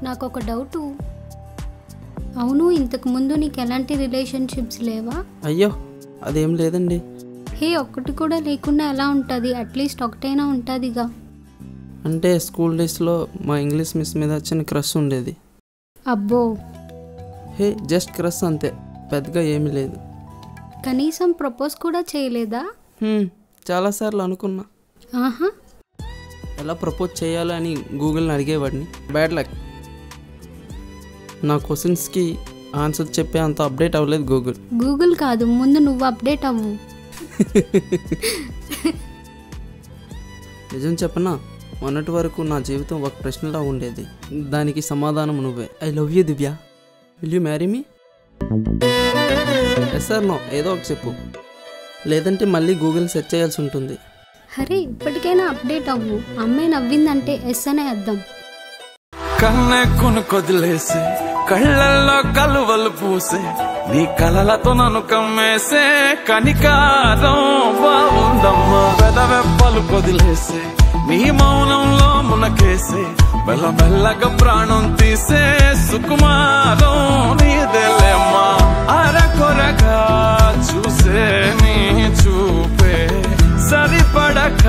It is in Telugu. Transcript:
నాకొక డౌట్. అవును, ఇంతకు ముందు నీకు ఎలాంటి రిలేషన్షిప్స్ లేవా? అయ్యో అదేం లేదండి. హే, ఒక్కటి కూడా లేకుండా ఎలా ఉంటుంది? అట్లీస్ట్ ఒకటైనా ఉంటుందిగా. అంటే స్కూల్ డేస్లో మా ఇంగ్లీష్ మిస్ మీద చిన్న క్రష్ ఉండేది. అబ్బో. హే, జస్ట్ క్రష్ అంతే, పెద్దగా ఏమీ లేదు. కనీసం ప్రపోజ్ కూడా చేయలేదా? చాలాసార్లు అనుకున్నా. ఆహా, ఎలా ప్రపోజ్ చేయాలో అని గూగుల్ని అడిగేవాడిని. బ్యాడ్ లక్, నా క్వశ్చన్స్కి ఆన్సర్ చెప్పే అంత అప్డేట్ అవ్వలేదు గూగుల్. గూగుల్ కాదు, ముందు నువ్వు అప్డేట్ అవ్వు. నిజం చెప్పనా, మొన్నటి వరకు నా జీవితం ఒక ప్రశ్నలా ఉండేది. దానికి సమాధానం నువ్వే. I love you Divya, will you marry me? Yes or no, ఏదో ఒక చెప్పు, లేదంటే మళ్ళీ గూగుల్ సెర్చ్ చేయాల్సి ఉంటుంది. అరే, ఇప్పటికైనా అప్డేట్ అవ్వు. అమ్మాయి నవ్విందంటే ఎస్ అనే అర్థం. కన్నె కొనుకొదిలేసే, కళ్ళల్లో కలువలు పూసే, నీ కలలతో నన్ను కమ్మేసే కనికారం బాగుందమ్మా. పెదవెప్పలు కొదిలేసే, నీ మౌనంలో మునకేసే, మెల్లమెల్లగా ప్రాణం తీసే సుకుమారం నీదేలేమ్మా. అరకొరగా చూసే నీ చూపే సరిపడక